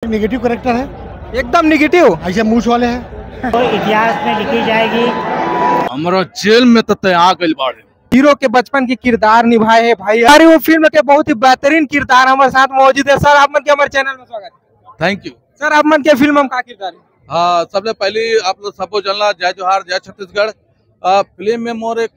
Negative character है, एकदम negative. ऐसे मूछ वाले हैं तो इतिहास में लिखी जाएगी। हमारा जेल में तो तैयार गई बाड़े। हीरो के बचपन की किरदार निभाए है भाई। अरे वो फिल्म के बहुत ही बेहतरीन किरदार हमारे साथ मौजूद है। सर आप मन के हमारे चैनल में स्वागत है। थैंक यू सर आप मन के फिल्म में का किरदार है? हाँ, सबसे पहले आप लोग सबको जानना, जय जोहार, जय छत्तीसगढ़। फिल्म में मोर एक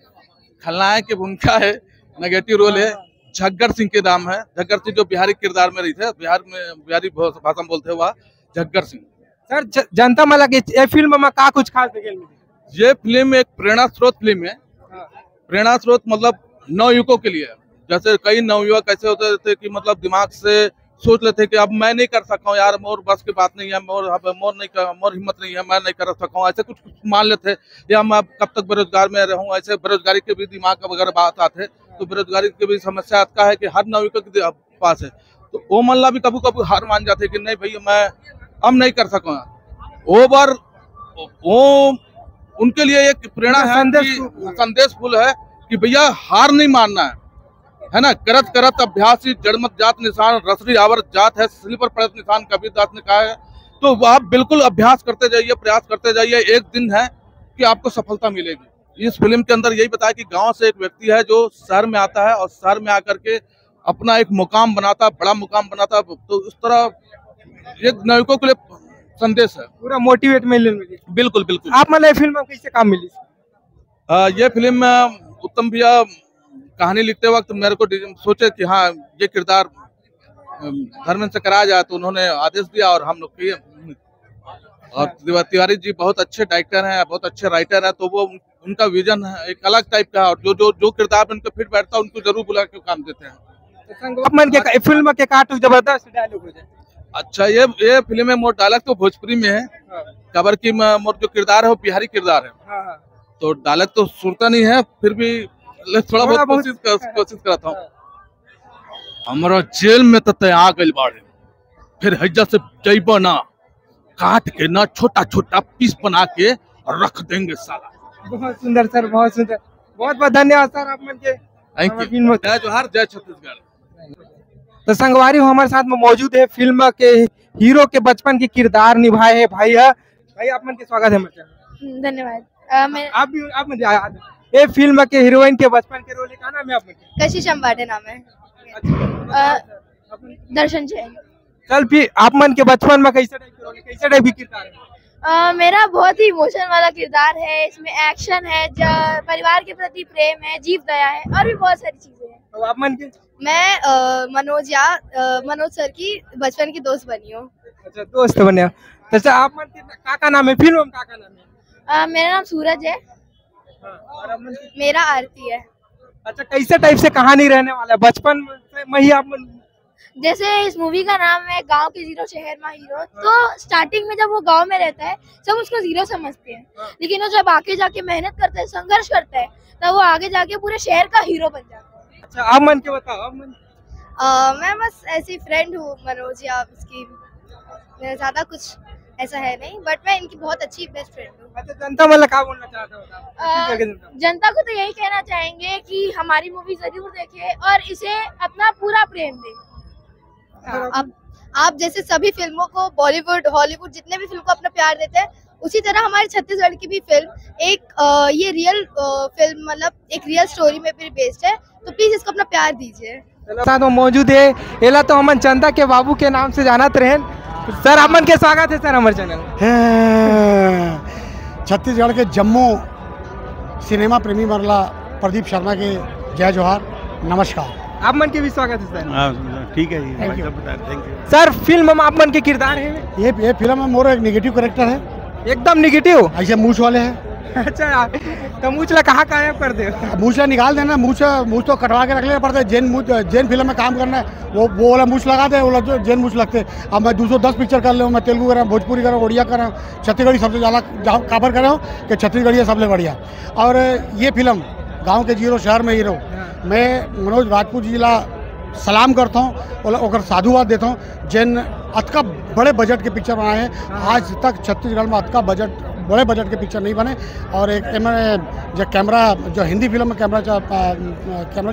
खलनायक की भूमिका है, नेगेटिव रोल है। झग्गर सिंह के नाम है। झग्गर सिंह जो बिहारी किरदार में रही थे, बिहार में बिहारी भाषा में बोलते हुआ झग्गर सिंह। सर जनता मला के ये फिल्म में का कुछ खास देखे मिली? ये फिल्म एक प्रेरणा स्रोत फिल्म है। प्रेरणा स्रोत मतलब नवयुवकों के लिए। जैसे कई नवयुवक ऐसे होते थे कि मतलब दिमाग से सोच लेते कि अब मैं नहीं कर सका हूँ यार, मोर बस की बात नहीं है, मोर हिम्मत नहीं है, मैं नहीं कर सका हूँ, ऐसे कुछ मान लेते। या मैं कब तक बेरोजगार में रहूँ, ऐसे बेरोजगारी के भी दिमाग वगैरह बात आते। तो बेरोजगारी की भी समस्या आता है कि हर नवयुवक के पास है। तो वो मल्ला भी कभी कभी हार मान जाते कि नहीं भैया मैं अब नहीं कर सकूंगा। वो बार वो उनके लिए एक प्रेरणा है, संदेश फूल है कि भैया हार नहीं मानना है ना। करत करत अभ्यासी जड़मत जात निशान, रसरी आवर जात है, स्लीपर पड़त निशान, कबीरदास ने कहा है। तो आप बिल्कुल अभ्यास करते जाइए, प्रयास करते जाइए, एक दिन है कि आपको सफलता मिलेगी। इस फिल्म के अंदर यही बताया कि गांव से एक व्यक्ति है जो शहर में आता है और शहर में आकर के अपना एक मुकाम बनाता, बड़ा मुकाम बनाता। तो इस तरह एक नायकों के लिए संदेश है, पूरा मोटिवेट मिली। बिल्कुल बिल्कुल। आप मतलब फिल्म में कैसे काम मिली? ये फिल्म में उत्तम भैया कहानी लिखते वक्त मेरे को सोचे कि हाँ ये किरदार धर्मेंद्र से कराया जाए, तो उन्होंने आदेश दिया और हम लोग किए। और तिवारी जी बहुत अच्छे डायरेक्टर हैं, बहुत अच्छे राइटर हैं। तो वो उनका विजन है एक अलग टाइप का, और जो किरदार में उनको फिट बैठता है उनको जरूर बुला के काम देते हैं। फिल्म के काटू जबरदस्त डायलॉग हो जाए। अच्छा, ये फिल्म में मोर डायलॉग तो भोजपुरी में है। खबर की मोर जो किरदार है वो बिहारी किरदार है। तो डायलॉग तो सुनता नहीं है, फिर भी थोड़ा बहुत कोशिश करता हूँ। हमारा जेल में तो तैयार गई बाड़े, फिर हज्जा से जइबो ना, काट के ना छोटा छोटा पीस बना के रख देंगे साला। बहुत सुंदर सर, बहुत सुंदर। बहुत बहुत धन्यवाद सर आप मन के। Thank you. जय जोहार, जय छत्तीसगढ़। तो संगवारी हमारे साथ में मौजूद है, फिल्म के हीरो के बचपन की किरदार निभाए है भाई आप मन के स्वागत है। धन्यवाद। आप मुझे ये फिल्म के हीरोइन के बचपन के रोल का नाम है आप मुझे? कशिश अंबाटे नाम है। दर्शन जैन। चल फिर आप मन के बचपन में कैसे टाइप की किरदार है? मेरा बहुत ही इमोशन वाला किरदार है। इसमें एक्शन है, परिवार के प्रति प्रेम है, जीव दया है और भी बहुत सारी चीजें हैं। तो आप मन के? मैं मनोज सर की बचपन की दोस्त बनी हूँ। अच्छा, दोस्त बने। तो आप मन के का नाम है फिल्म में? का नाम है? मेरा नाम सूरज है। मेरा आरती है। अच्छा, कैसे टाइप से कहानी रहने वाला है बचपन में ही आप मन? जैसे इस मूवी का नाम है गांव के जीरो शहर में हीरो। तो स्टार्टिंग में जब वो गांव में रहता है सब उसको जीरो समझते हैं, लेकिन वो जब आगे जाके मेहनत करता है, संघर्ष करता है, तब वो आगे जाके पूरे शहर का हीरो बन जाता है। अच्छा, आप मन के बताओ। आप मन? मैं बस ऐसी फ्रेंड हूँ मनोज या इसकी, ज्यादा कुछ ऐसा है नहीं, बट मैं इनकी बहुत अच्छी बेस्ट फ्रेंड हूँ। अच्छा, जनता मतलब क्या बोलना चाहते हो? जनता को तो यही कहना चाहेंगे कि हमारी मूवी जरूर देखे और इसे अपना पूरा प्रेम दे। आप जैसे सभी फिल्मों को बॉलीवुड, हॉलीवुड जितने भी फिल्म को अपना प्यार देते हैं, उसी तरह हमारे छत्तीसगढ़ की भी फिल्म एक ये रियल फिल्म, मतलब एक रियल स्टोरी में भी बेस्ड है। तो प्लीज इसको अपना प्यार दीजिए। साथ में मौजूद है एला तो हमन चंदा के बाबू के नाम से जानत रहे। सर आप मन के स्वागत है सर हमारे चैनल। छत्तीसगढ़ के जम्मू सिनेमा प्रेमी मरला प्रदीप शर्मा के जय जोहार, नमस्कार। आप मन के भी स्वागत है सर। ठीक है जी, थैंक यू सर। फिल्म में आप मन के किरदार है? ये फिल्म में मोर एक नेगेटिव कैरेक्टर है, एकदम निगेटिव। ऐसे मूछ वाले हैं। अच्छा, तो मूछला कहाँ कायम कर दे? मूछला निकाल देना, मूछ तो कटवा के रख लेना पड़ता है। जैन फिल्म में काम करना है, वो वाला मूछ लगा दे, वो जो जैन मूछ लगते। अब मैं 210 पिक्चर कर ले, मैं तेलुगु कर रहा हूँ, भोजपुरी कर रहा हूँ, उड़िया कर रहा हूँ, छत्तीसगढ़ी सबसे ज़्यादा काबर कर रहा हूँ कि छत्तीसगढ़ी है सबसे बढ़िया। और ये फिल्म गाँव के जीरो शहर में हीरो, मैं मनोज राजपूत जी ला सलाम करता हूँ और साधुवाद देता हूँ। जैन अतका बड़े बजट के पिक्चर बनाए हैं। आज तक छत्तीसगढ़ में अतका बजट बड़े बजट के पिक्चर नहीं बने। और एक जो कैमरा, जो हिंदी फिल्म में कैमरा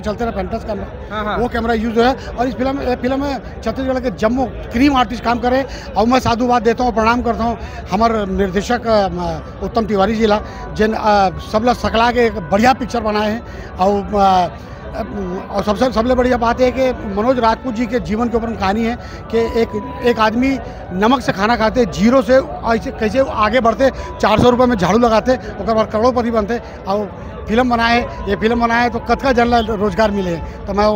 चलते रहे पेंटस कैमरा, वो कैमरा यूज़ है। और इस फिल्म में छत्तीसगढ़ के जम्मू क्रीम आर्टिस्ट काम करे। और मैं साधुवाद देता हूँ, प्रणाम करता हूँ हमारे निर्देशक उत्तम तिवारी जी ला, जिन सब लोग सकला के एक बढ़िया पिक्चर बनाए हैं। और सबसे बढ़िया बात है कि मनोज राजपूत जी के जीवन के ऊपर कहानी है कि एक आदमी नमक से खाना खाते, जीरो से ऐसे कैसे आगे बढ़ते, 400 रुपये में झाड़ू लगाते, उसके बाद करोड़पति बनते। और फिल्म बनाए तो कतका जन रोजगार मिले। तो मैं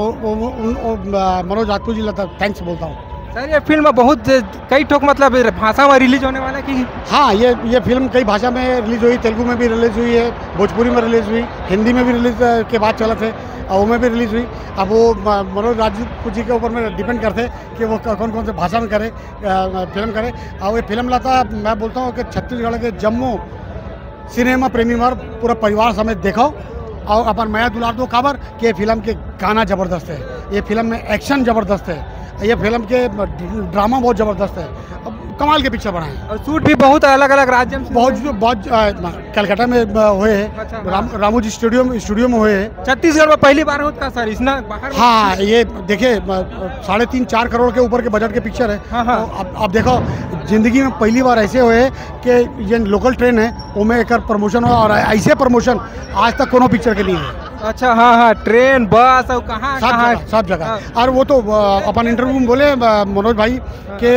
मनोज राजपूत जी का थैंक्स बोलता हूँ। सर ये फिल्म बहुत कई ठोक मतलब भाषा में रिलीज होने वाला की? हाँ, ये फिल्म कई भाषा में रिलीज हुई, तेलुगु में भी रिलीज हुई है, भोजपुरी में रिलीज हुई, हिंदी में भी रिलीज के बाद चला थे और वो में भी रिलीज हुई। अब वो मनोज राजपूत जी के ऊपर में डिपेंड करते कि वो कौन कौन से भाषा में करे फिल्म करे। और ये फिल्म लाता, मैं बोलता हूँ कि छत्तीसगढ़ के जम्मू सिनेमा प्रेमी मार पूरा परिवार समेत देखो। और अपन मैं दुलार दो खबर कि फिल्म के गाना ज़बरदस्त है, ये फिल्म में एक्शन ज़बरदस्त है, ये फिल्म के ड्रामा बहुत ज़बरदस्त है, कमाल के पिक्चर बनाए। और शूट भी बहुत अलग अलग राज्य में, बहुत कलकत्ता में हुए हैं। अच्छा, रामोजी स्टूडियो में हुए हैं। छत्तीसगढ़ में पहली बार होता सर इसना बाहर? हाँ, ये देखिए 3.5-4 करोड़ के ऊपर के बजट के पिक्चर है। हाँ। तो अब देखो, जिंदगी में पहली बार ऐसे हुए कि ये लोकल ट्रेन है उनमें एक प्रमोशन हो, और ऐसे प्रमोशन आज तक कोनो पिक्चर के लिए है। अच्छा, हाँ, ट्रेन बस और कहाँ सब जगह। और वो तो अपन इंटरव्यू में बोले मनोज भाई कि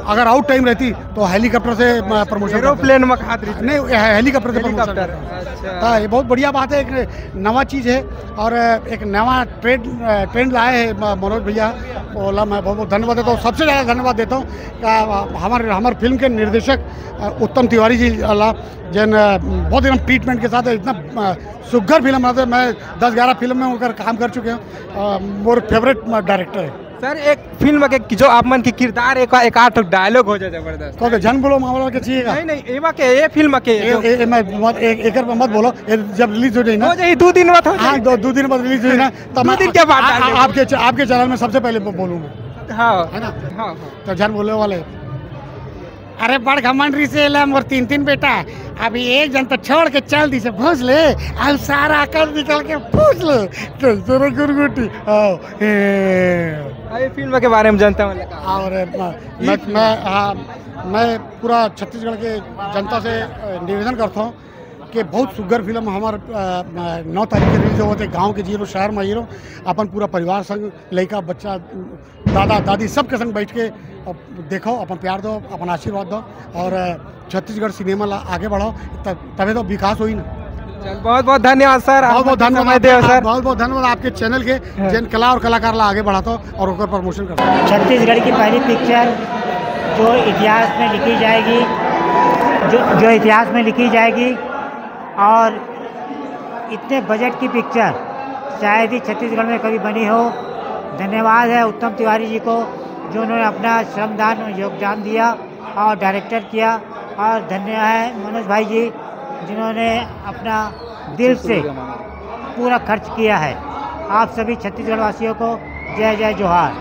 अगर आउट टाइम रहती तो हेलीकॉप्टर से प्रमोशन, एरोप्लेन में खात रही नहीं, हेलीकॉप्टर से प्रमोशन। अच्छा, ये बहुत बढ़िया बात है, एक नवा चीज़ है और एक नवा ट्रेंड लाए हैं मनोज भैया, ओला मैं बहुत बहुत धन्यवाद देता हूँ। सबसे ज़्यादा धन्यवाद देता हूँ हमारे फिल्म के निर्देशक उत्तम तिवारी जी अल्लाह, जिन बहुत एकदम ट्रीटमेंट के साथ इतना सुघर फिल्म बनाते। मैं 10-11 फिल्म में उनका काम कर चुके हैं, मोर फेवरेट डायरेक्टर है। सर एक फिल्म के जो आप मन के किरदार एक आठ डायलॉग हो जाए जबरदस्त, कौन जन बोलो मामला के चाहिए? नहीं एमा के ये फिल्म के एक मत बोलो, जब रिलीज हो जाए ना, 2 दिन बाद, हाँ 2 दिन बाद रिलीज हुई ना, तब 2 दिन के बाद आपके चैनल में सबसे पहले बोलूँगा। हाँ, है ना? हाँ। तो जन बोले वाले, अरे बड़ घमंडरी से मोर 3 बेटा, अभी एक जन तो छोड़ के चल दी से भूस ले, अब सारा कर निकल के पूछ ले कैसे रे गुरगुटी। ये फिल्म के बारे में जानता हूँ। और मैं पूरा छत्तीसगढ़ के जनता से निवेदन करता हूँ कि बहुत सुघर फिल्म हमारे 9 तारीख के रिलीज होते, गांव के जीरो शहर में हीरो, अपन पूरा परिवार संग, लड़का बच्चा दादा दादी सबके संग बैठ के देखो, अपन प्यार दो, अपन आशीर्वाद दो और छत्तीसगढ़ सिनेमा ला आगे बढ़ाओ, तभी तो विकास हुई ना। बहुत बहुत धन्यवाद सर, बहुत धन्यवाद सर, बहुत धन्यवाद आपके चैनल के, जिन कला और कलाकार ला आगे बढ़ाता और उसका प्रमोशन करता। छत्तीसगढ़ की पहली पिक्चर जो इतिहास में लिखी जाएगी, जो इतिहास में लिखी जाएगी, और इतने बजट की पिक्चर शायद ही छत्तीसगढ़ में कभी बनी हो। धन्यवाद है उत्तम तिवारी जी को, जो उन्होंने अपना श्रमदान योगदान दिया और डायरेक्टर किया, और धन्यवाद है मनोज भाई जी जिन्होंने अपना दिल से पूरा खर्च किया है। आप सभी छत्तीसगढ़ वासियों को जय जय जोहार।